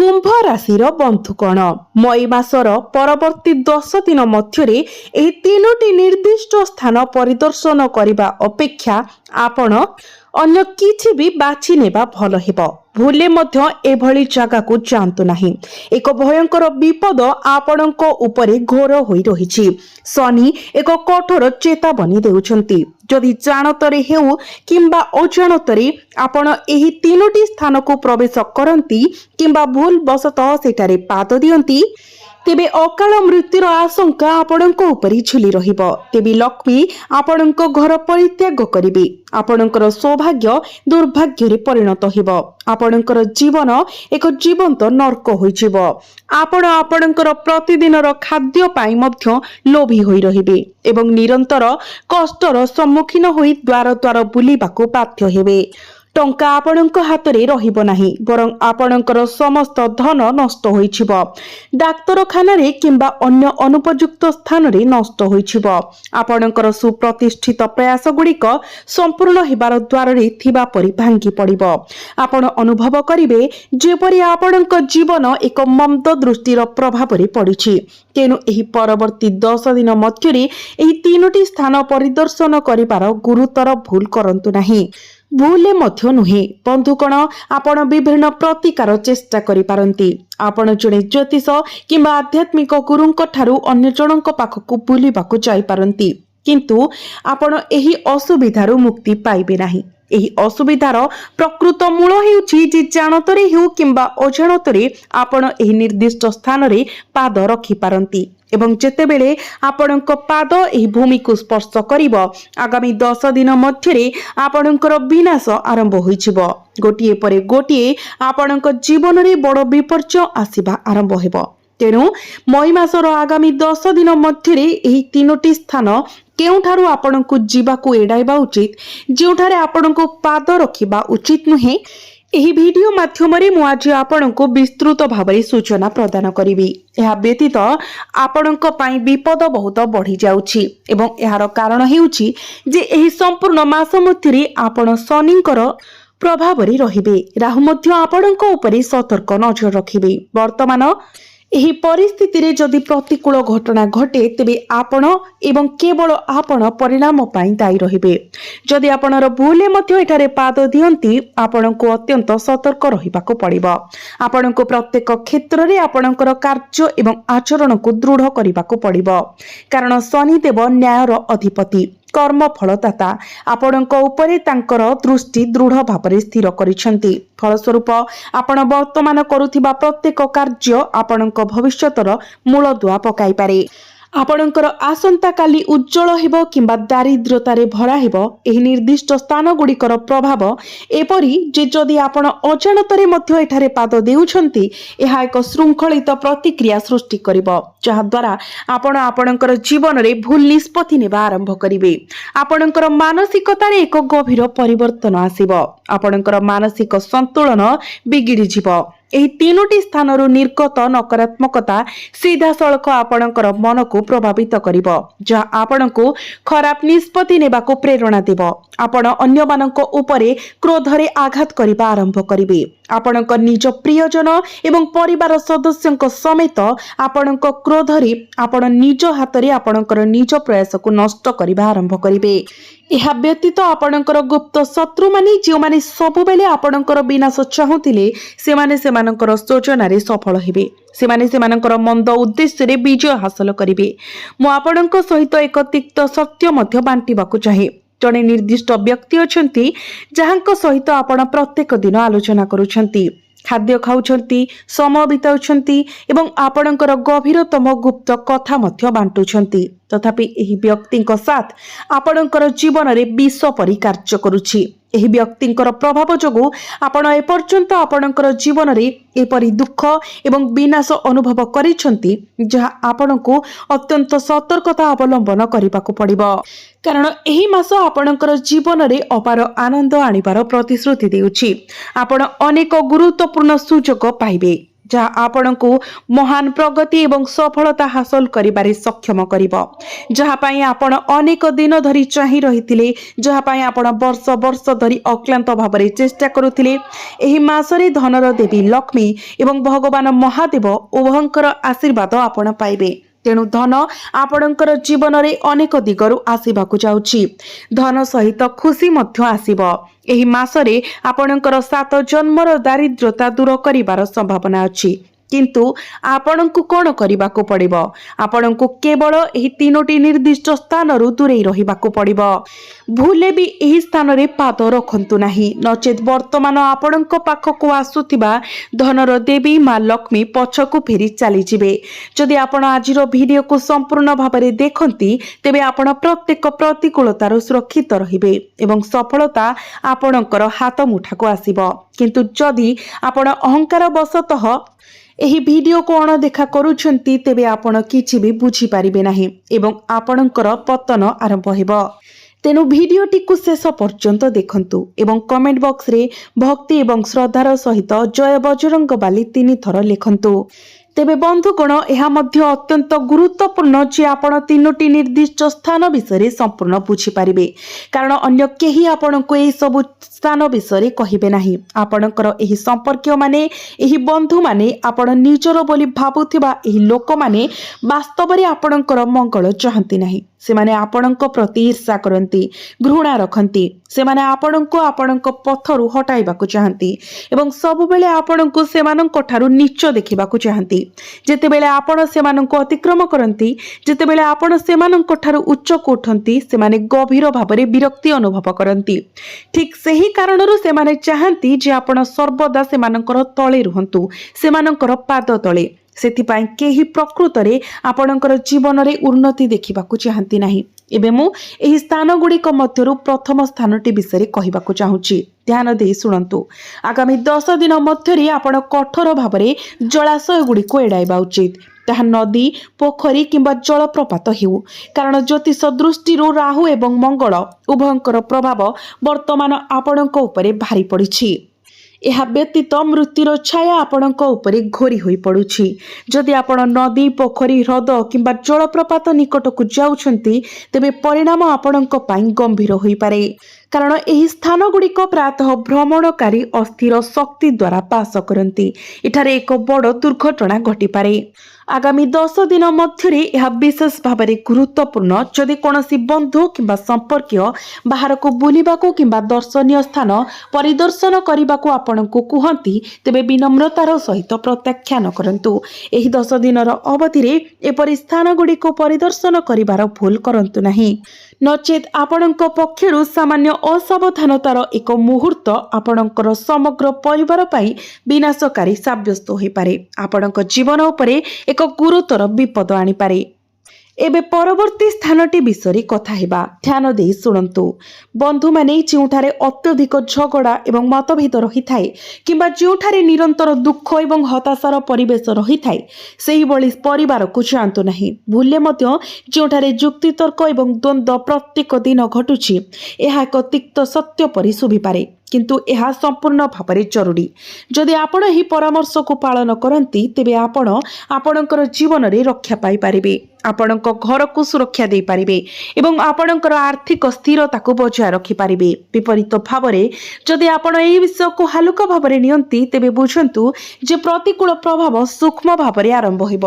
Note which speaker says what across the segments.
Speaker 1: कुंभ राशि बंधुगण मई मासर परवर्ती 10 दिन मध्य तीनोटी निर्दिष्ट स्थान परिदर्शन करने अपेक्षा आपण अन्य किछि भी बाछि नेबा भल हेबो। भूले मध्य एभली जगह को जांतु नहीं। एक भयंकर विपद आपणक उपरे घोर होई रहिछि। शनि एक कठोर चेतावनी देउछंती। जदि जानतरे हेउ किंबा अजाणतरे आपण एही तीनोटी स्थान को प्रवेश करंती किंबा भूल बसतः सेठारे पाद दियंती तेबे अकाल मृत्युर आशंका आपणक उपरि झुली रहिबो। तेबे लक्ष्मी आपणक घर परित्याग करिबे। आपणकर सौभाग्य दुर्भाग्य रे परिणत हेबो। आपणकर जीवन एक जीवंत नरक होइजिबो। आपण आपणकर प्रतिदिनर खाद्य पाई मध्य लोभी होई रहिबे एवं निरंतर कष्टर सम्मुखीन होई द्वार द्वार बुलिबाको बाध्य हेबे। टंका आपणक हाथ रे रहिबो नाही बरं आपणकर समस्त धन नष्ट होइछिबो। डाक्तरखाना रे किंबा अन्य अनुपयुक्त स्थान रे नष्ट होइछिबो। आपणकर सुप्रतिष्ठित प्रयास गुड़िक संपूर्ण हेबार द्वार रे थिबा परि भांगी पड़िबो। आपण अनुभव करिवे जेपरि आपणक जीवन एक मंद दृष्टिर प्रभाव रे पड़िछि। तेनु एही परवर्ती 10 दिन मध्य रे एही तीनोटी स्थान परिदर्शन करिबार गुरुतर भूल करंतु नाही। भूले मध्य नुहे बंधुगण आपण विभिन्न प्रतिकार चेष्टा करि पारंती। आपण जणे ज्योतिष किंबा आध्यात्मिक गुरुंक ठारू अन्य जनक पाखकु बुलिबाकु जाई पारंती किंतु आपण एही असुविधारू मुक्ति पाइबे नाही। एही असुविधार प्रकृत मूल हेउछि जे जानतरे हेउ किंबा अजाणतरे आपण एही निर्दिष्ट स्थान रे पाद रखि पारंती एवं जेतेबेले आपणक पाद एही भूमि को स्पर्श करिवो आगामी 10 दिन मध्य आपणकर विनाश आरंभ होइछिबो। गोटिए परे गोटिए आपणक जीवन रे बड़ विपर्य आसीबा आरंभ हेबो। तेणु मई मासर आगामी 10 दिन मध्य एही तीनोटी स्थान केउठारु आपणकु जीवाकु एडाइबा उचित जेउठारे आपणकु पाद रखिबा उचित नुहे। एही वीडियो माध्यम रे मु आज आपणकु विस्तृत भाबरे सूचना प्रदान करिवि। एहा व्यतीत आपणक पई विपद बहुत बढ़ी जाउछि एवं एहार कारण हेउछि जे एही संपूर्ण मास मध्यरे आपण शनिकर प्रभाव रे रहिबे। राहु मध्य आपणक उपरे सतर्क नजर रखिबे। वर्तमान एही परिस्थिति रे जदि प्रतिकूल घटना घटे तेबे आपण एवं केवल आपण परिणाम पाई दायी रहिबे। जदि आपणर भूले मध्य एठारे पाद दियंती आपणको अत्यंत सतर्क रहिबाको पड़िबो। आपणको प्रत्येक क्षेत्र रे आपणकर कार्य एवं आचरण को दृढ़ करिबाको पड़िबो कारण शनि देव न्यायर अधिपति कर्म फलदाता आपणक उपरे तांकर दृष्टि दृढ़ भाव स्थिर करिसेंती। फलस्वरूप आपण वर्तमान करुथिबा प्रत्येक कार्य आपणक भविष्यतर मूलदुआ पकाई पारे। आपणकर आसंता काली उज्जवल हेबो किंबा दारिद्र्यतारे भरा हेबो। एही निर्दिष्ट स्थान गुड़िकर प्रभाव एपरि जे जदि आपण अजाणतरे मध्य एठारे पाद देउछंती एहा एक श्रृंखलित प्रतिक्रिया सृष्टि करिवो जहा द्वारा आपण आपणकर जीवन रे भूल निष्पत्ति नेबा आरंभ करिवे। आपणकर मानसिकतारे एक गभीर परिवर्तन आसीबो। आपणकर मानसिक संतुलन बिगिड़ी जिवो। एही तीनोटी स्थानरु निर्गत नकारात्मकता सीधा सड़क आपणकर मन को प्रभावित करिवो जहा आपणको खराब निष्पत्ति नेबाको प्रेरणा देबो। आपण अन्य मानक उपरे क्रोध रे आघात करिबा आरंभ करिवे। आपणक निज प्रियजन एवं परिवार सदस्यक समेत आपणक क्रोध रे आपण निज हाथ रे आपणकर निज प्रयास को नष्ट करिबा आरंभ करिवे। एहा व्यतीत आपणकर गुप्त शत्रु माने जे माने सब बेले आपणकर विनाश चाहुतिले सेमाने सेमानकर योजना रे सफल हेबे। सेमाने सेमानकर मंद उद्देश्य रे विजय हासिल करिवे। मु आपणक सहित एक तिक्त सत्य मध्य बांटिबाकु चाहे। जने निर्दिष्ट व्यक्ति अछंती जहांक सहित आपण प्रत्येक दिन आलोचना करूछंती खाद्य खाउछंती समय बिताउछंती एवं आपणकर गभीरतम गुप्त कथा मध्य बांटुछंती तथापि एही व्यक्तिଙ୍କ साथ आपणकर जीवन रे विष परि कार्य करूछि। एही व्यक्तिଙ୍କର प्रभाव जोगु आपण एपर्यंत आपणकर जीवन रे एपरि दुख एवं विनाश अनुभव करिछंती जहा आपणको अत्यंत सतर्कता अवलंबन करिबाकू पड़िबो कारण एही मास आपणकर जीवन रे अपार आनंद आनिबार प्रतिश्रुति देउछि। आपण अनेक गुरुत्वपूर्ण सुजोग पाइबे ଯାହା ଆପଣଙ୍କୁ ମହାନ ପ୍ରଗତି ଏବଂ ସଫଳତା ହାସଲ କରିବାରେ ସକ୍ଷମ କରିବ। ଯାହା ପାଇଁ ଆପଣ ଅନେକ ଦିନ ଧରି ଚାହିଁ ରହିଥିଲେ, ଯାହା ପାଇଁ ଆପଣ ବର୍ଷ ବର୍ଷ ଧରି ଅକ୍ଲାନ୍ତ ଭାବରେ ଚେଷ୍ଟା କରୁଥିଲେ, ଏହି ମାସରେ ଧନର ଦେବୀ ଲକ୍ଷ୍ମୀ ଏବଂ ଭଗବାନ ମହାଦେବ ଉଭୟଙ୍କର ଆଶୀର୍ବାଦ ଆପଣ ପାଇବେ। ତେଣୁ ଧନ ଆପଣଙ୍କର ଜୀବନରେ ଅନେକ ଦିଗରୁ ଆସିବାକୁ ଯାଉଛି। ଧନ ସହିତ ଖୁସି ମଧ୍ୟ ଆସିବ। ଏହି ମାସରେ ଆପଣଙ୍କର 7 ଜନ୍ମର ଦାରିଦ୍ର୍ୟତା ଦୂର କରିବାର ସମ୍ଭାବନା ଅଛି। କିନ୍ତୁ ଆପଣଙ୍କୁ କ'ଣ କରିବାକୁ ପଡ଼ିବ? ଆପଣଙ୍କୁ କେବଳ ଏହି 3ଟି ନିର୍ଦ୍ଦିଷ୍ଟ ସ୍ଥାନରୁ ଦୂରେଇ ରହିବାକୁ ପଡ଼ିବ। ଭୁଲେ ବି ଏହି ସ୍ଥାନରେ ପାଦ ରଖନ୍ତୁ ନାହିଁ, ନଚେତ୍ ବର୍ତ୍ତମାନ ଆପଣଙ୍କ ପାଖକୁ ଆସୁଥିବା ଧନର ଦେବୀ ମା ଲକ୍ଷ୍ମୀ ପଛକୁ ଫେରି ଚାଲିଯିବେ। ଯଦି ଆପଣ ଆଜିର ଭିଡ଼ିଓକୁ ସମ୍ପୂର୍ଣ୍ଣ ଭାବରେ ଦେଖନ୍ତି, ତେବେ ଆପଣ ପ୍ରତ୍ୟେକ ପ୍ରତିକୂଳତାରୁ ସୁରକ୍ଷିତ ରହିବେ ଏବଂ ସଫଳତା ଆପଣଙ୍କର ହାତ ମୁଠାକୁ ଆସିବ। କିନ୍ତୁ ଯଦି ଆପଣ ଅହଙ୍କାର ବଶତଃ ଏହି ଭିଡ଼ିଓକୁ ଅଣଦେଖା କରୁଛନ୍ତି, ତେବେ ଆପଣ କିଛି ବି ବୁଝିପାରିବେ ନାହିଁ ଏବଂ ଆପଣଙ୍କର ପତନ ଆରମ୍ଭ ହେବ। ତେଣୁ ଭିଡ଼ିଓଟିକୁ ଶେଷ ପର୍ଯ୍ୟନ୍ତ ଦେଖନ୍ତୁ ଏବଂ କମେଣ୍ଟ ବକ୍ସରେ ଭକ୍ତି ଏବଂ ଶ୍ରଦ୍ଧାର ସହିତ ଜୟ ବଜରଙ୍ଗବାଲି 3 ଥର ଲେଖନ୍ତୁ। ତେବେ ବନ୍ଧୁଗଣ, ଏହା ମଧ୍ୟ ଅତ୍ୟନ୍ତ ଗୁରୁତ୍ୱପୂର୍ଣ୍ଣ ଯେ ଆପଣ 3ଟି ନିର୍ଦ୍ଦିଷ୍ଟ ସ୍ଥାନ ବିଷୟରେ ସମ୍ପୂର୍ଣ୍ଣ ବୁଝିପାରିବେ, କାରଣ ଅନ୍ୟ କେହି ଆପଣଙ୍କୁ ଏହି ସବୁ ସ୍ଥାନ ବିଷୟରେ କହିବେ ନାହିଁ। ଆପଣଙ୍କର ଏହି ସମ୍ପର୍କୀୟମାନେ, ଏହି ବନ୍ଧୁମାନେ, ଆପଣ ନିଜର ବୋଲି ଭାବୁଥିବା ଏହି ଲୋକମାନେ ବାସ୍ତବରେ ଆପଣଙ୍କର ମଙ୍ଗଳ ଚାହାନ୍ତି ନାହିଁ। ସେମାନେ ଆପଣଙ୍କ ପ୍ରତି ଈର୍ଷା କରନ୍ତି, ଘୃଣା ରଖନ୍ତି। ସେମାନେ ଆପଣଙ୍କୁ ଆପଣଙ୍କ ପଥରୁ ହଟାଇବାକୁ ଚାହାନ୍ତି ଏବଂ ସବୁବେଳେ ଆପଣଙ୍କୁ ସେମାନଙ୍କ ଠାରୁ ନୀଚ ଦେଖିବାକୁ ଚାହାନ୍ତି। ଯେତେବେଳେ ଆପଣ ସେମାନଙ୍କୁ ଅତିକ୍ରମ କରନ୍ତି, ଯେତେବେଳେ ଆପଣ ସେମାନଙ୍କ ଠାରୁ ଉଚ୍ଚକୁ ଉଠନ୍ତି, ସେମାନେ ଗଭୀର ଭାବରେ ବିରକ୍ତି ଅନୁଭବ କରନ୍ତି। ଠିକ୍ ସେହି କାରଣରୁ ସେମାନେ ଚାହାନ୍ତି ଯେ ଆପଣ ସର୍ବଦା ସେମାନଙ୍କର ତଳେ ରୁହନ୍ତୁ, ସେମାନଙ୍କର ପାଦ ତଳେ। ସେଥିପାଇଁ କେହି ପ୍ରକୃତରେ ଆପଣଙ୍କର ଜୀବନରେ ଉନ୍ନତି ଦେଖିବାକୁ ଚାହାନ୍ତି ନାହିଁ। ଏବେ ମୁଁ ଏହି ସ୍ଥାନଗୁଡ଼ିକ ମଧ୍ୟରୁ ପ୍ରଥମ ସ୍ଥାନଟି ବିଷୟରେ କହିବାକୁ ଚାହୁଁଛି। ଧ୍ୟାନ ଦେଇ ଶୁଣନ୍ତୁ। ଆଗାମୀ 10 ଦିନ ମଧ୍ୟରେ ଆପଣ କଠୋର ଭାବରେ ଜଳାଶୟଗୁଡ଼ିକୁ ଏଡ଼ାଇବା ଉଚିତ। ତାହା ନଦୀ, ପୋଖରୀ କିମ୍ବା ଜଳପ୍ରପାତ ହେଉ, କାରଣ ଜ୍ୟୋତିଷ ଦୃଷ୍ଟିରୁ ରାହୁ ଏବଂ ମଙ୍ଗଳ ଉଭୟଙ୍କର ପ୍ରଭାବ ବର୍ତ୍ତମାନ ଆପଣଙ୍କ ଉପରେ ଭାରି ପଡ଼ିଛି। ଏହା ବ୍ୟତୀତ ମୃତ୍ୟୁର ଛାୟା ଆପଣଙ୍କ ଉପରେ ଘୋରି ହୋଇ ପଡ଼ୁଛି। ଯଦି ଆପଣ ନଦୀ, ପୋଖରୀ, ହ୍ରଦ କିମ୍ବା ଜଳପ୍ରପାତ ନିକଟକୁ ଯାଉଛନ୍ତି, ତେବେ ପରିଣାମ ଆପଣଙ୍କ ପାଇଁ ଗମ୍ଭୀର ହୋଇପାରେ, କାରଣ ଏହି ସ୍ଥାନଗୁଡ଼ିକ ପ୍ରାୟତଃ ଭ୍ରମଣକାରୀ ଅସ୍ଥିର ଶକ୍ତି ଦ୍ୱାରା ବାସ କରନ୍ତି। ଏଠାରେ ଏକ ବଡ଼ ଦୁର୍ଘଟଣା ଘଟିପାରେ। ଆଗାମୀ 10 ଦିନ ମଧ୍ୟରେ ଏହା ବିଶେଷ ଭାବରେ ଗୁରୁତ୍ୱପୂର୍ଣ୍ଣ। ଯଦି କୌଣସି ବନ୍ଧୁ କିମ୍ବା ସମ୍ପର୍କୀୟ ବାହାରକୁ ବୁଲିବାକୁ କିମ୍ବା ଦର୍ଶନୀୟ ସ୍ଥାନ ପରିଦର୍ଶନ କରିବାକୁ ଆପଣଙ୍କୁ କୁହନ୍ତି, ତେବେ ବିନମ୍ରତାର ସହିତ ପ୍ରତ୍ୟାଖ୍ୟାନ କରନ୍ତୁ। ଏହି 10 ଦିନର ଅବଧିରେ ଏପରି ସ୍ଥାନଗୁଡ଼ିକୁ ପରିଦର୍ଶନ କରିବାର ଭୁଲ କରନ୍ତୁ ନାହିଁ, ନଚେତ୍ ଆପଣଙ୍କ ପକ୍ଷରୁ ସାମାନ୍ୟ ଅସାବଧାନତାର ଏକ ମୁହୂର୍ତ୍ତ ଆପଣଙ୍କର ସମଗ୍ର ପରିବାର ପାଇଁ ବିନାଶକାରୀ ସାବ୍ୟସ୍ତ ହୋଇପାରେ, ଆପଣଙ୍କ ଜୀବନ ଉପରେ ଏକ ଗୁରୁତର ବିପଦ ଆଣିପାରେ। ଏବେ ପରବର୍ତ୍ତୀ ସ୍ଥାନଟି ବିଷୟରେ କଥା ହେବା। ଧ୍ୟାନ ଦେଇ ଶୁଣନ୍ତୁ। ବନ୍ଧୁମାନେ ଯେଉଁଠାରେ ଅତ୍ୟଧିକ ଝଗଡ଼ା ଏବଂ ମତଭେଦ ରହିଥାଏ କିମ୍ବା ଯେଉଁଠାରେ ନିରନ୍ତର ଦୁଃଖ ଏବଂ ହତାଶାର ପରିବେଶ ରହିଥାଏ, ସେହିଭଳି ପରିବାରକୁ ଯାଆନ୍ତୁ ନାହିଁ। ଭୁଲରେ ମଧ୍ୟ ଯେଉଁଠାରେ ଯୁକ୍ତିତର୍କ ଏବଂ ଦ୍ୱନ୍ଦ୍ୱ ପ୍ରତ୍ୟେକ ଦିନ ଘଟୁଛି, ଏହା ଏକ ତିକ୍ତ ସତ୍ୟ ପରି ଶୁଭିପାରେ, କିନ୍ତୁ ଏହା ସମ୍ପୂର୍ଣ୍ଣ ଭାବରେ ଜରୁରୀ। ଯଦି ଆପଣ ଏହି ପରାମର୍ଶକୁ ପାଳନ କରନ୍ତି, ତେବେ ଆପଣ ଆପଣଙ୍କର ଜୀବନରେ ରକ୍ଷା ପାଇପାରିବେ, ଆପଣଙ୍କ ଘରକୁ ସୁରକ୍ଷା ଦେଇପାରିବେ ଏବଂ ଆପଣଙ୍କର ଆର୍ଥିକ ସ୍ଥିରତାକୁ ବଜାୟ ରଖିପାରିବେ। ବିପରୀତ ଭାବରେ ଯଦି ଆପଣ ଏହି ବିଷୟକୁ ହାଲୁକା ଭାବରେ ନିଅନ୍ତି, ତେବେ ବୁଝନ୍ତୁ ଯେ ପ୍ରତିକୂଳ ପ୍ରଭାବ ସୂକ୍ଷ୍ମ ଭାବରେ ଆରମ୍ଭ ହେବ।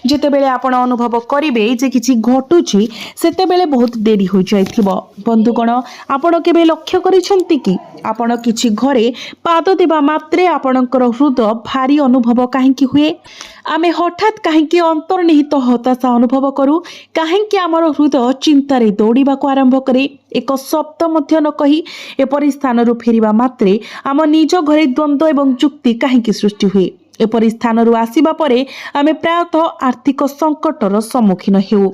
Speaker 1: ଯେତେବେଳେ ଆପଣ ଅନୁଭବ କରିବେ ଯେ କିଛି ଘଟୁଛି, ସେତେବେଳେ ବହୁତ ଡେରି ହୋଇଯାଇଥିବ। ବନ୍ଧୁଗଣ, ଆପଣ କେବେ ଲକ୍ଷ୍ୟ କରିଛନ୍ତି କି ଆପଣ କିଛି ଘରେ ପାଦ ଦେବା ମାତ୍ରେ ଆପଣଙ୍କର ହୃଦୟ ଭାରି ଅନୁଭବ କାହିଁକି ହୁଏ? ଆମେ ହଠାତ୍ କାହିଁକି ଅନ୍ତର୍ନିହିତ ହତାଶା ଅନୁଭବ କରୁ? କାହିଁକି ଆମର ହୃଦୟ ଚିନ୍ତାରେ ଦୌଡ଼ିବାକୁ ଆରମ୍ଭ କରେ? ଏକ ଶବ୍ଦ ମଧ୍ୟ ନ କହି ଏପରି ସ୍ଥାନରୁ ଫେରିବା ମାତ୍ରେ ଆମ ନିଜ ଘରେ ଦ୍ୱନ୍ଦ୍ୱ ଏବଂ ଯୁକ୍ତି କାହିଁକି ସୃଷ୍ଟି ହୁଏ? ଏପରି ସ୍ଥାନରୁ ଆସିବା ପରେ ଆମେ ପ୍ରାୟତଃ ଆର୍ଥିକ ସଙ୍କଟର ସମ୍ମୁଖୀନ ହେଉ,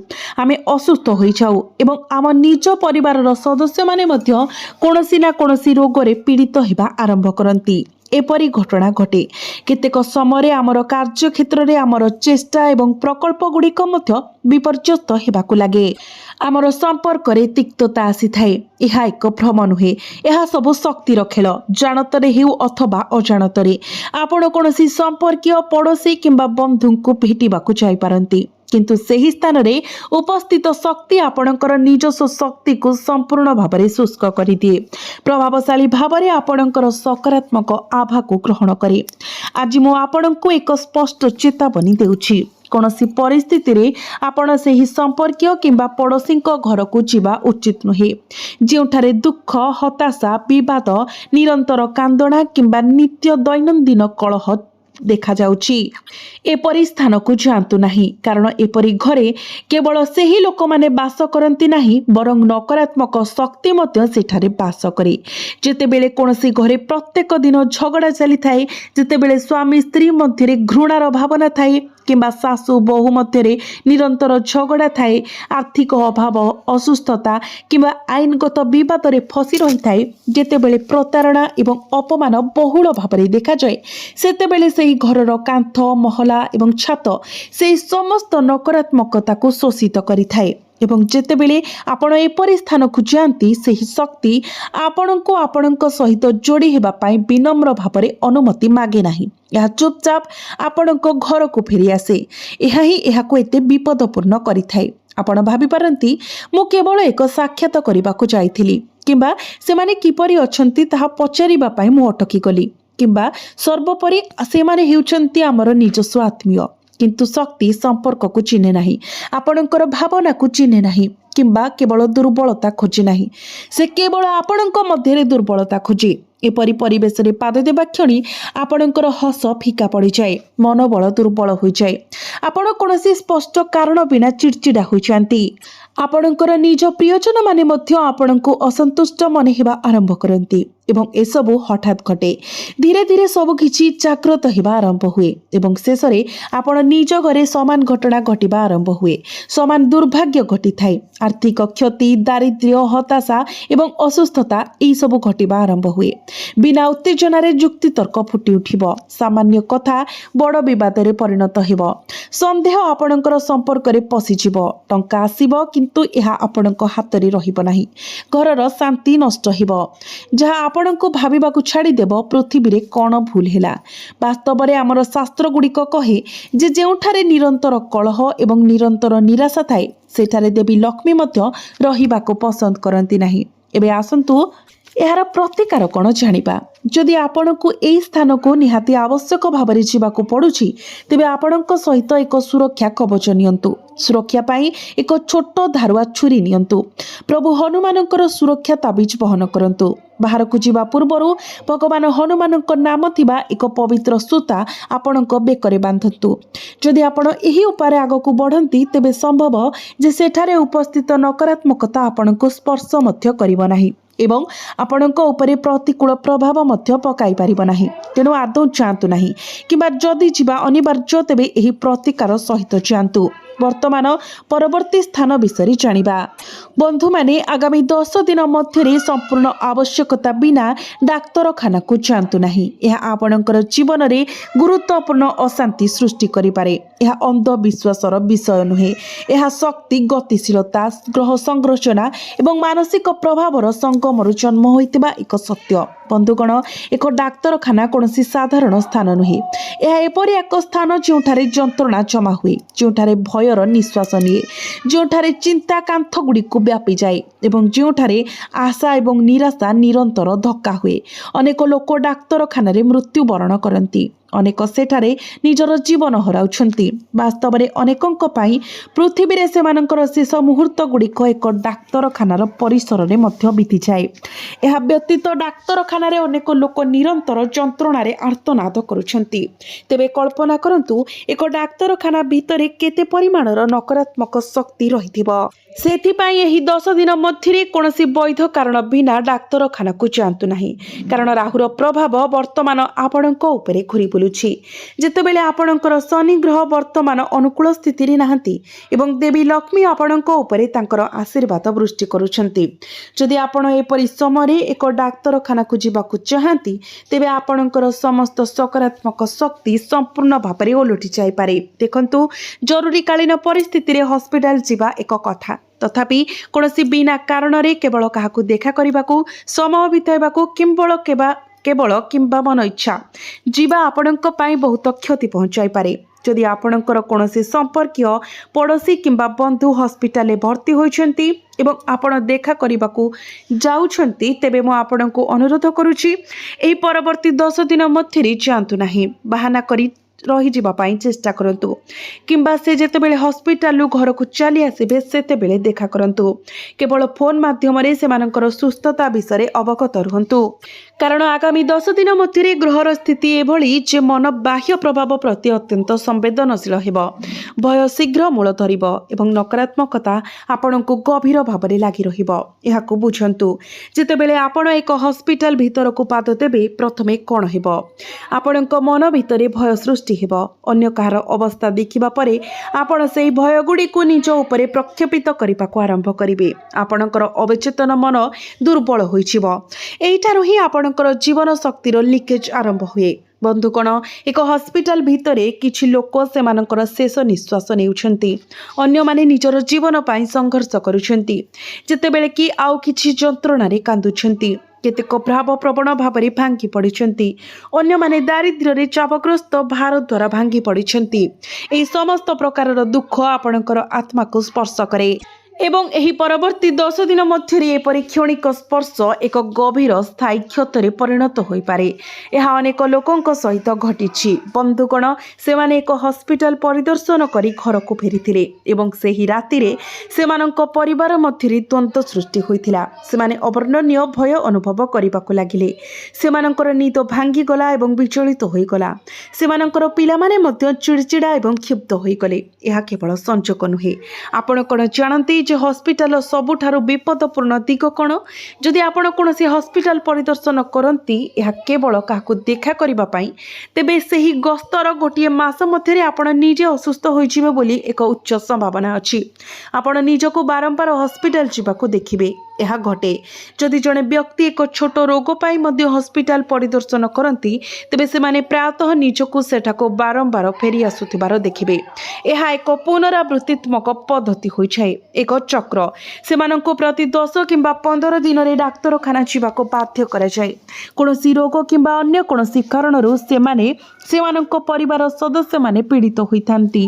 Speaker 1: ଆମେ ଅସୁସ୍ଥ ହୋଇଯାଉ ଏବଂ ଆମ ନିଜ ପରିବାରର ସଦସ୍ୟମାନେ ମଧ୍ୟ କୌଣସି ନା କୌଣସି ରୋଗରେ ପୀଡ଼ିତ ହେବା ଆରମ୍ଭ କରନ୍ତି। एपरी घटना घटे केतेक समय आमर कार्यक्षेत्र में आमर चेष्टा एवं प्रकल्प गुड़िक विपर्यस्त होगाकू लगे आमर संपर्क रे तिक्तता आसी थाए यह एक भ्रम नुहे यह सब शक्तिर खेल जानतरे हेउ अथवा अजाणतरे आपण कोनोसी संपर्कीय पड़ोशी किंबा बंधु को भेटिबाकू जाई पारंती किंतु सही स्थान रे उपस्थित शक्ति आपणकर निजस्व शक्ति को संपूर्ण भाव में शुष्क कर दिए प्रभावशाली भाव में आपणकर सकारात्मक आभा को ग्रहण करे आज मु आपणको एक स्पष्ट चेतावनी देउछि कौनसी परिस्थिति रे आपण सही संपर्कीय किंबा पड़ोशी घर को जीवा उचित नुहे जोठारे दुख हताशा विवाद निरंतर कांदणा किंबा नित्य दैनंदिन कलह देखा जाउची एपरी स्थान को जातु नहीं कारण एपरी घरे केवल सही लोक माने बास करती नहीं बरं नकारात्मक शक्ति मध्य सेठारे बास करे जेतेबेले कोनसी घरे प्रत्येक दिन झगड़ा चली थाए जेतेबेले स्वामी स्त्री मध्य घृणार भावना थाए किंबा सासु बहु मध्य निरंतर झगड़ा थाए आर्थिक अभाव असुस्थता किंबा आईनगत विवाद रे फसी रही थाए जेतेबेले प्रतारणा एवं अपमान बहुल भाव में देखा जाए सेतेबेले सेही घरर कांथ महला एवं छात से समस्त नकारात्मकता को शोषित करि थाए एवं जेतेबेले आपण एपरी स्थान को जाती सही शक्ति आपणको आपणक सहित जोड़ी हेबा पाई विनम्र भाव में अनुमति मागे नाही यह चुपचाप आपणको घर को फेरी आसे यह ही एहाको एते विपदपूर्ण करि थाए आपण भाबी पारंती मु केवल एक साक्षात करबाको जाइथिली किंबा सेमाने किपरि अछंती ताहा पचारिबा पाई मु अटकी गली किंबा सर्वोपरि सेमाने हेउचंती हमर निजस्व आत्मीय किंतु शक्ति संपर्क को चिन्हे नाही आपणकर भावना को चिन्हे नाही किंबा केवल दुर्बलता खोजे नाही से केवल आपणक मध्य दुर्बलता खोजे एपरी परिवेश रे पाद देबा क्षणी आपणकर हस फीका पड़ जाए मनोबल दुर्बल हो जाए आपण कोनोसी स्पष्ट कारण बिना चिड़चिड़ा हो जाती आपणकर निज प्रियजन माने मध्य आपणको असंतुष्ट मन हेबा आरंभ करती एवं एसबु हठात घटे धीरे धीरे सब किछि जागृत हेबा आरंभ हुए एवं शेष रे आपण निज घरे समान घटना घटिबा आरंभ हुए समान दुर्भाग्य घटी थाए आर्थिक क्षति दारिद्र्य हताशा एवं असुस्थता एई सब घटिबा आरंभ हुए बिना उत्तेजना रे जुक्ति तर्क फुटी उठिबो सामान्य कथा बड़ विवाद रे परिणत हेबो संदेह आपणकर संपर्क रे पसि जिवो टंका आसीबो किंतु एहा आपणक हाथ रे रहिबो नाही घरर शांति नष्ट हेबो जहा आपणको भाबिबाकू छाड़ी देबो पृथ्वी रे कोन भूल हेला वास्तव रे हमर शास्त्र गुडिक कहे जे जेउठारे निरंतर कलह एवं निरंतर निराशा थाए सेठारे देवी लक्ष्मी मध्य रहिबाकू पसंद करती नाही एबे आसंतु यार प्रतिकार कौन जानिबा जदि आपणको एई स्थान को निहाती आवश्यक भाव में जीवाकू पड़ुछि तेबे आपणक सहित एक सुरक्षा कवच नियंतु सुरक्षा पाई एक छोट धारुआ छुरी नियंतु प्रभु हनुमानकर सुरक्षा ताबिज बहन करंतु बाहर को जीवा पूर्वरु भगवान हनुमानक नाम थिबा एक पवित्र सूता आपणक बेकरे बांधतु जदि आपण एही उपाय आगकू बढ़ंती तेबे संभव जे सेठारे उपस्थित नकारात्मकता आपणको स्पर्श मध्य करिवो नाही एवं आपणक उपरे प्रतिकूल प्रभाव मध्य पकाई पारिबो नाही तेणु आदौ जातु नाही किंबा जदि जीवा अनिवार्य तेबे एही प्रतिकार सहित जातु वर्तमान परवर्ती स्थान विषय जानिबा बंधु माने आगामी 10 दिन मध्य संपूर्ण आवश्यकता बिना डाक्तरखाना को जातु नाही यह आपणकर जीवन रे गुरुत्वपूर्ण अशांति सृष्टि करि पारे यह अंधविश्वासर विषय नुहे यह शक्ति गतिशीलता ग्रह संरचना एवं मानसिक प्रभावर संगमरु जन्म होइतिबा एक सत्य बंधुगण एक डाक्तरखाना कौनसी साधारण स्थान नुहे यह एपरि एक स्थान जोठारे जंत्रणा जमा हुए जोठारे भयर निश्वास निए जोठारे चिंता कांथ गुड़ी को व्यापी जाए एवं जोठारे आशा एवं निराशा निरंतर धक्का हुए अनेक लोक डाक्तरखाना रे मृत्यु वरण करती अनेक सेठारे निजर जीवन हराउछंती वास्तव में अनेकंक पाई पृथ्वी रे सेमानकर शेष मुहूर्त गुड़िक एक डाक्तरखानार परिसर रे मध्य बीती जाए यह व्यतीत डाक्तरखाना रे अनेक लोक निरंतर जंत्रणा रे आर्तनाद करुछंती तेबे कल्पना करंतु एक डाक्तरखाना भितरे केते परिमाणर नकारात्मक शक्ति रहिथिबो सेथिपाई एही 10 दिन मध्य कौनसी वैध कारण बिना डाक्तरखाना को जातु नाही कारण राहुर प्रभाव वर्तमान आपणक उपरे घुरी बुलुछि ଖୋଲୁଛି। ଯେତେବେଳେ ଆପଣଙ୍କର ଶନି ଗ୍ରହ ବର୍ତ୍ତମାନ ଅନୁକୂଳ ସ୍ଥିତିରେ ନାହାନ୍ତି ଏବଂ ଦେବୀ ଲକ୍ଷ୍ମୀ ଆପଣଙ୍କ ଉପରେ ତାଙ୍କର ଆଶୀର୍ବାଦ ବୃଷ୍ଟି କରୁଛନ୍ତି। ଯଦି ଆପଣ ଏପରି ସମୟରେ ଏକ ଡାକ୍ତରଖାନାକୁ ଯିବାକୁ ଚାହାନ୍ତି ତେବେ ଆପଣଙ୍କର ସମସ୍ତ ସକାରାତ୍ମକ ଶକ୍ତି ସମ୍ପୂର୍ଣ୍ଣ ଭାବରେ ଓଲଟି ଯାଇପାରେ। ଦେଖନ୍ତୁ, ଜରୁରୀକାଳୀନ ପରିସ୍ଥିତିରେ ହସ୍ପିଟାଲ ଯିବା ଏକ କଥା, ତଥାପି କୌଣସି ବିନା କାରଣରେ କେବଳ କାହାକୁ ଦେଖା କରିବାକୁ, ସମୟ ବିତାଇବାକୁ କେବଳ କିମ୍ବା ମନ ଇଚ୍ଛା ଯିବା ଆପଣଙ୍କ ପାଇଁ ବହୁତ କ୍ଷତି ପହଞ୍ଚାଇପାରେ। ଯଦି ଆପଣଙ୍କର କୌଣସି ସମ୍ପର୍କୀୟ, ପଡ଼ୋଶୀ କିମ୍ବା ବନ୍ଧୁ ହସ୍ପିଟାଲରେ ଭର୍ତ୍ତି ହୋଇଛନ୍ତି ଏବଂ ଆପଣ ଦେଖା କରିବାକୁ ଯାଉଛନ୍ତି ତେବେ ମୁଁ ଆପଣଙ୍କୁ ଅନୁରୋଧ କରୁଛି ଏହି ପରବର୍ତ୍ତୀ 10 ଦିନ ମଧ୍ୟରେ ଯାଆନ୍ତୁ ନାହିଁ। ବାହାନା କରି ରହିଯିବା ପାଇଁ ଚେଷ୍ଟା କରନ୍ତୁ କିମ୍ବା ସେ ଯେତେବେଳେ ହସ୍ପିଟାଲରୁ ଘରକୁ ଚାଲି ଆସିବେ ସେତେବେଳେ ଦେଖା କରନ୍ତୁ। କେବଳ ଫୋନ୍ ମାଧ୍ୟମରେ ସେମାନଙ୍କର ସୁସ୍ଥତା ବିଷୟରେ ଅବଗତ ରୁହନ୍ତୁ, କାରଣ ଆଗାମୀ 10 ଦିନ ମଧ୍ୟରେ ଗ୍ରହର ସ୍ଥିତି ଏଭଳି ଯେ ମନ ବାହ୍ୟ ପ୍ରଭାବ ପ୍ରତି ଅତ୍ୟନ୍ତ ସମ୍ବେଦନଶୀଳ ହେବ। ଭୟ ଶୀଘ୍ର ମୂଳ ଧରିବ ଏବଂ ନକାରାତ୍ମକତା ଆପଣଙ୍କୁ ଗଭୀର ଭାବରେ ଲାଗି ରହିବ। ଏହାକୁ ବୁଝନ୍ତୁ, ଯେତେବେଳେ ଆପଣ ଏକ ହସ୍ପିଟାଲ ଭିତରକୁ ପାଦ ଦେବେ ପ୍ରଥମେ କ'ଣ ହେବ? ଆପଣଙ୍କ ମନ ଭିତରେ ଭୟ ସୃଷ୍ଟି ହେବ। ଅନ୍ୟ କାହାର ଅବସ୍ଥା ଦେଖିବା ପରେ ଆପଣ ସେହି ଭୟଗୁଡ଼ିକୁ ନିଜ ଉପରେ ପ୍ରକ୍ଷେପିତ କରିବାକୁ ଆରମ୍ଭ କରିବେ। ଆପଣଙ୍କର ଅବଚେତନ ମନ ଦୁର୍ବଳ ହୋଇଯିବ। ଏଇଠାରୁ ହିଁ ଆପଣଙ୍କର ଜୀବନ ଶକ୍ତିର ଲିକେଜ୍ ଆରମ୍ଭ ହୁଏ। ବନ୍ଧୁଗଣ, ଏକ ହସ୍ପିଟାଲ ଭିତରେ କିଛି ଲୋକ ସେମାନଙ୍କର ଶେଷ ନିଶ୍ୱାସ ନେଉଛନ୍ତି। ଅନ୍ୟମାନେ ନିଜର ଜୀବନ ପାଇଁ ସଂଘର୍ଷ କରୁଛନ୍ତି, ଯେତେବେଳେ କି ଆଉ କିଛି ଯନ୍ତ୍ରଣାରେ କାନ୍ଦୁଛନ୍ତି। କେତେକ ଭାବପ୍ରବଣ ଭାବରେ ଭାଙ୍ଗି ପଡ଼ିଛନ୍ତି। ଅନ୍ୟମାନେ ଦାରିଦ୍ର୍ୟରେ ଚାପଗ୍ରସ୍ତ ଭାର ଦ୍ୱାରା ଭାଙ୍ଗି ପଡ଼ିଛନ୍ତି। ଏହି ସମସ୍ତ ପ୍ରକାରର ଦୁଃଖ ଆପଣଙ୍କର ଆତ୍ମାକୁ ସ୍ପର୍ଶ କରେ ଏବଂ ଏହି ପରବର୍ତ୍ତୀ 10 ଦିନ ମଧ୍ୟରେ ଏପରି କ୍ଷଣିକ ସ୍ପର୍ଶ ଏକ ଗଭୀର ସ୍ଥାୟୀ କ୍ଷତରେ ପରିଣତ ହୋଇପାରେ। ଏହା ଅନେକ ଲୋକଙ୍କ ସହିତ ଘଟିଛି। ବନ୍ଧୁଗଣ, ସେମାନେ ଏକ ହସ୍ପିଟାଲ ପରିଦର୍ଶନ କରି ଘରକୁ ଫେରିଥିଲେ ଏବଂ ସେହି ରାତିରେ ସେମାନଙ୍କ ପରିବାର ମଧ୍ୟରେ ଦ୍ୱନ୍ଦ୍ୱ ସୃଷ୍ଟି ହୋଇଥିଲା। ସେମାନେ ଅବର୍ଣ୍ଣନୀୟ ଭୟ ଅନୁଭବ କରିବାକୁ ଲାଗିଲେ। ସେମାନଙ୍କର ନିଦ ଭାଙ୍ଗିଗଲା ଏବଂ ବିଚଳିତ ହୋଇଗଲା। ସେମାନଙ୍କର ପିଲାମାନେ ମଧ୍ୟ ଚିଡ଼ଚିଡ଼ା ଏବଂ କ୍ଷୁବ୍ଧ ହୋଇଗଲେ। ଏହା କେବଳ ସଂଯୋଗ ନୁହେଁ। ଆପଣ କ'ଣ ଜାଣନ୍ତି ଯେ ହସ୍ପିଟାଲର ସବୁଠାରୁ ବିପଦପୂର୍ଣ୍ଣ ଦିଗ କ'ଣ? ଯଦି ଆପଣ କୌଣସି ହସ୍ପିଟାଲ ପରିଦର୍ଶନ କରନ୍ତି ଏହା କେବଳ କାହାକୁ ଦେଖା କରିବା ପାଇଁ, ତେବେ ସେହି ଗସ୍ତର ଗୋଟିଏ ମାସ ମଧ୍ୟରେ ଆପଣ ନିଜେ ଅସୁସ୍ଥ ହୋଇଯିବେ ବୋଲି ଏକ ଉଚ୍ଚ ସମ୍ଭାବନା ଅଛି। ଆପଣ ନିଜକୁ ବାରମ୍ବାର ହସ୍ପିଟାଲ ଯିବାକୁ ଦେଖିବେ। ଏହା ଘଟେ ଯଦି ଜଣେ ବ୍ୟକ୍ତି ଏକ ଛୋଟ ରୋଗ ପାଇଁ ମଧ୍ୟ ହସ୍ପିଟାଲ ପରିଦର୍ଶନ କରନ୍ତି, ତେବେ ସେମାନେ ପ୍ରାୟତଃ ନିଜକୁ ସେଠାକୁ ବାରମ୍ବାର ଫେରି ଆସୁଥିବାର ଦେଖିବେ। ଏହା ଏକ ପୁନରାବୃତ୍ତିତ୍ମକ ପଦ୍ଧତି ହୋଇଥାଏ, ଏକ ଚକ୍ର। ସେମାନଙ୍କୁ ପ୍ରତି 10 କିମ୍ବା 15 ଦିନରେ ଡାକ୍ତରଖାନା ଯିବାକୁ ବାଧ୍ୟ କରାଯାଏ। କୌଣସି ରୋଗ କିମ୍ବା ଅନ୍ୟ କୌଣସି କାରଣରୁ ସେମାନଙ୍କ ପରିବାର ସଦସ୍ୟମାନେ ପୀଡ଼ିତ ହୋଇଥାନ୍ତି,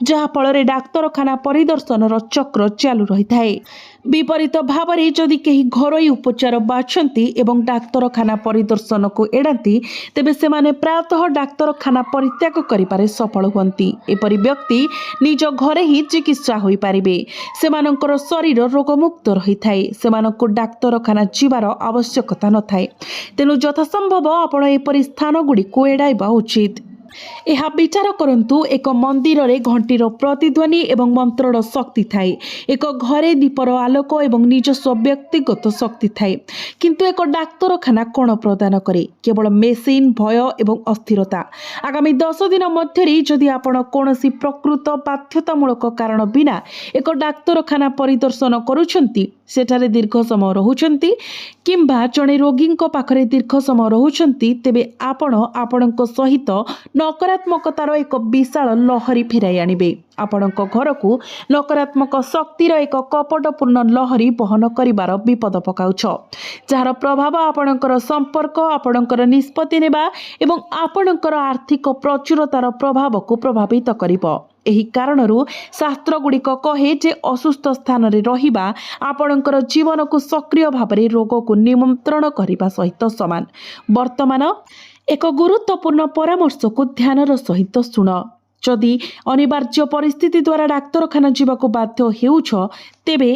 Speaker 1: ଯାହାଫଳରେ ଡାକ୍ତରଖାନା ପରିଦର୍ଶନର ଚକ୍ର ଚାଲୁ ରହିଥାଏ। ବିପରୀତ ଭାବରେ ଯଦି କେହି ଘରୋଇ ଉପଚାର ବାଛନ୍ତି ଏବଂ ଡାକ୍ତରଖାନା ପରିଦର୍ଶନକୁ ଏଡ଼ାନ୍ତି, ତେବେ ସେମାନେ ପ୍ରାୟତଃ ଡାକ୍ତରଖାନା ପରିତ୍ୟାଗ କରିବାରେ ସଫଳ ହୁଅନ୍ତି। ଏପରି ବ୍ୟକ୍ତି ନିଜ ଘରେ ହିଁ ଚିକିତ୍ସା ହୋଇପାରିବେ। ସେମାନଙ୍କର ଶରୀର ରୋଗମୁକ୍ତ ରହିଥାଏ। ସେମାନଙ୍କୁ ଡାକ୍ତରଖାନା ଯିବାର ଆବଶ୍ୟକତା ନଥାଏ। ତେଣୁ ଯଥାସମ୍ଭବ ଆପଣ ଏପରି ସ୍ଥାନଗୁଡ଼ିକୁ ଏଡ଼ାଇବା ଉଚିତ। ଏହା ବିଚାର କରନ୍ତୁ, ଏକ ମନ୍ଦିରରେ ଘଣ୍ଟିର ପ୍ରତିଧ୍ୱନି ଏବଂ ମନ୍ତ୍ରର ଶକ୍ତି ଥାଏ। ଏକ ଘରେ ଦୀପର ଆଲୋକ ଏବଂ ନିଜସ୍ୱ ବ୍ୟକ୍ତିଗତ ଶକ୍ତି ଥାଏ। କିନ୍ତୁ ଏକ ଡାକ୍ତରଖାନା କ'ଣ ପ୍ରଦାନ କରେ? କେବଳ ମେସିନ୍, ଭୟ ଏବଂ ଅସ୍ଥିରତା। ଆଗାମୀ 10 ଦିନ ମଧ୍ୟରେ ଯଦି ଆପଣ କୌଣସି ପ୍ରକୃତ ବାଧ୍ୟତାମୂଳକ କାରଣ ବିନା ଏକ ଡାକ୍ତରଖାନା ପରିଦର୍ଶନ କରୁଛନ୍ତି, ସେଠାରେ ଦୀର୍ଘ ସମୟ ରହୁଛନ୍ତି କିମ୍ବା ଜଣେ ରୋଗୀଙ୍କ ପାଖରେ ଦୀର୍ଘ ସମୟ ରହୁଛନ୍ତି, ତେବେ ଆପଣ ଆପଣଙ୍କ ସହିତ ନକାରାତ୍ମକତାର ଏକ ବିଶାଳ ଲହରୀ ଫେରାଇ ଆଣିବେ। ଆପଣଙ୍କ ଘରକୁ ନକାରାତ୍ମକ ଶକ୍ତିର ଏକ କପଟପୂର୍ଣ୍ଣ ଲହରୀ ବହନ କରିବାର ବିପଦ ପକାଉଛ, ଯାହାର ପ୍ରଭାବ ଆପଣଙ୍କର ସମ୍ପର୍କ, ଆପଣଙ୍କର ନିଷ୍ପତ୍ତି ନେବା ଏବଂ ଆପଣଙ୍କର ଆର୍ଥିକ ପ୍ରଚୁରତାର ପ୍ରଭାବକୁ ପ୍ରଭାବିତ କରିବ। ଏହି କାରଣରୁ ଶାସ୍ତ୍ରଗୁଡ଼ିକ କହେ ଯେ ଅସୁସ୍ଥ ସ୍ଥାନରେ ରହିବା ଆପଣଙ୍କର ଜୀବନକୁ ସକ୍ରିୟ ଭାବରେ ରୋଗକୁ ନିମନ୍ତ୍ରଣ କରିବା ସହିତ ସମାନ। ବର୍ତ୍ତମାନ ଏକ ଗୁରୁତ୍ୱପୂର୍ଣ୍ଣ ପରାମର୍ଶକୁ ଧ୍ୟାନର ସହିତ ଶୁଣ। ଯଦି ଅନିବାର୍ଯ୍ୟ ପରିସ୍ଥିତି ଦ୍ୱାରା ଡାକ୍ତରଖାନା ଯିବାକୁ ବାଧ୍ୟ ହେଉଛ, ତେବେ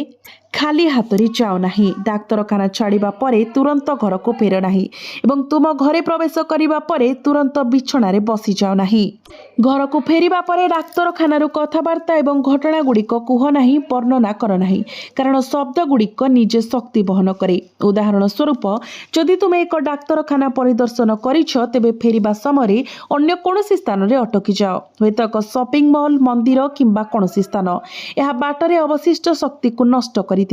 Speaker 1: ଖାଲି ହାତରେ ଯାଅ ନାହିଁ। ଡାକ୍ତରଖାନା ଛାଡ଼ିବା ପରେ ତୁରନ୍ତ ଘରକୁ ଫେର ନାହିଁ ଏବଂ ତୁମ ଘରେ ପ୍ରବେଶ କରିବା ପରେ ତୁରନ୍ତ ବିଛଣାରେ ବସିଯାଅ ନାହିଁ। ଘରକୁ ଫେରିବା ପରେ ଡାକ୍ତରଖାନାରୁ କଥାବାର୍ତ୍ତା ଏବଂ ଘଟଣାଗୁଡ଼ିକ କୁହ ନାହିଁ, ବର୍ଣ୍ଣନା କର ନାହିଁ, କାରଣ ଶବ୍ଦଗୁଡ଼ିକ ନିଜେ ଶକ୍ତି ବହନ କରେ। ଉଦାହରଣ ସ୍ୱରୂପ, ଯଦି ତୁମେ ଏକ ଡାକ୍ତରଖାନା ପରିଦର୍ଶନ କରିଛ, ତେବେ ଫେରିବା ସମୟରେ ଅନ୍ୟ କୌଣସି ସ୍ଥାନରେ ଅଟକି ଯାଅ, ହୁଏତ ଏକ ସପିଂ ମଲ୍, ମନ୍ଦିର କିମ୍ବା କୌଣସି ସ୍ଥାନ। ଏହା ବାଟରେ ଅବଶିଷ୍ଟ ଶକ୍ତିକୁ ନଷ୍ଟ କରିଥିବ।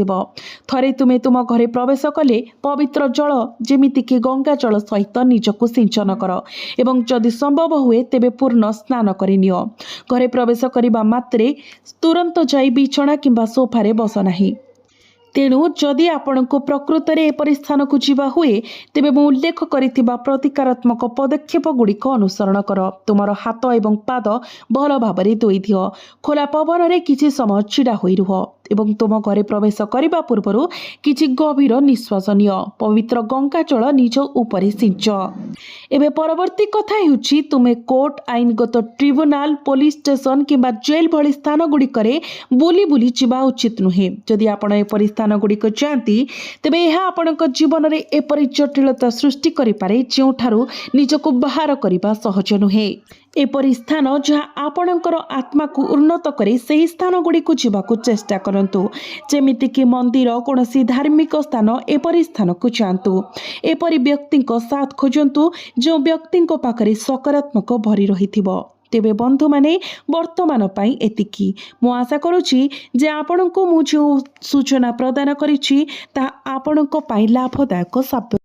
Speaker 1: ଥରେ ତୁମେ ତୁମ ଘରେ ପ୍ରବେଶ କଲେ, ପବିତ୍ର ଜଳ ଯେମିତିକି ଗଙ୍ଗା ଜଳ ସହିତ ନିଜକୁ ସିଞ୍ଚନ କର ଏବଂ ଯଦି ସମ୍ଭବ ହୁଏ ତେବେ ପୂର୍ଣ୍ଣ ସ୍ନାନ କରିନିଅ। ଘରେ ପ୍ରବେଶ କରିବା ମାତ୍ରେ ତୁରନ୍ତ ଯାଇ ବିଛଣା କିମ୍ବା ସୋଫାରେ ବସ ନାହିଁ। ତେଣୁ ଯଦି ଆପଣଙ୍କୁ ପ୍ରକୃତରେ ଏପରି ସ୍ଥାନକୁ ଯିବା ହୁଏ, ତେବେ ମୁଁ ଉଲ୍ଲେଖ କରିଥିବା ପ୍ରତିକାରାତ୍ମକ ପଦକ୍ଷେପଗୁଡ଼ିକ ଅନୁସରଣ କର। ତୁମର ହାତ ଏବଂ ପାଦ ଭଲ ଭାବରେ ଧୋଇଦିଅ। ଖୋଲା ପବନରେ କିଛି ସମୟ ଛିଡ଼ା ହୋଇ ରୁହ ଏବଂ ତୁମ ଘରେ ପ୍ରବେଶ କରିବା ପୂର୍ବରୁ କିଛି ଗଭୀର ନିଶ୍ୱାସ ନିଅ। ପବିତ୍ର ଗଙ୍ଗା ଜଳ ନିଜ ଉପରେ ସିଞ୍ଚ। ଏବେ ପରବର୍ତ୍ତୀ କଥା ହେଉଛି, ତୁମେ କୋର୍ଟ, ଆଇନଗତ ଟ୍ରିବ୍ୟୁନାଲ, ପୋଲିସ ଷ୍ଟେସନ କିମ୍ବା ଜେଲ ଭଳି ସ୍ଥାନଗୁଡ଼ିକରେ ବୁଲି ବୁଲି ଯିବା ଉଚିତ ନୁହେଁ। ଯଦି ଆପଣ ଏପରି ସ୍ଥାନଗୁଡ଼ିକ ଯାଆନ୍ତି, ତେବେ ଏହା ଆପଣଙ୍କ ଜୀବନରେ ଏପରି ଜଟିଳତା ସୃଷ୍ଟି କରିପାରେ ଯେଉଁଠାରୁ ନିଜକୁ ବାହାର କରିବା ସହଜ ନୁହେଁ। ଏପରି ସ୍ଥାନ ଯାହା ଆପଣଙ୍କର ଆତ୍ମାକୁ ଉନ୍ନତ କରେ, ସେହି ସ୍ଥାନଗୁଡ଼ିକୁ ଯିବାକୁ ଚେଷ୍ଟା କରନ୍ତୁ। ଯେମିତିକି ମନ୍ଦିର, କୌଣସି ଧାର୍ମିକ ସ୍ଥାନ, ଏପରି ସ୍ଥାନକୁ ଯାଆନ୍ତୁ। ଏପରି ବ୍ୟକ୍ତିଙ୍କ ସାଥ ଖୋଜନ୍ତୁ ଯେଉଁ ବ୍ୟକ୍ତିଙ୍କ ପାଖରେ ସକାରାତ୍ମକ ଭରି ରହିଥିବ। ତେବେ ବନ୍ଧୁମାନେ, ବର୍ତ୍ତମାନ ପାଇଁ ଏତିକି। ମୁଁ ଆଶା କରୁଛି ଯେ ଆପଣଙ୍କୁ ମୁଁ ଯେଉଁ ସୂଚନା ପ୍ରଦାନ କରିଛି ତାହା ଆପଣଙ୍କ ପାଇଁ ଲାଭଦାୟକ ସାବ୍ୟସ୍ତ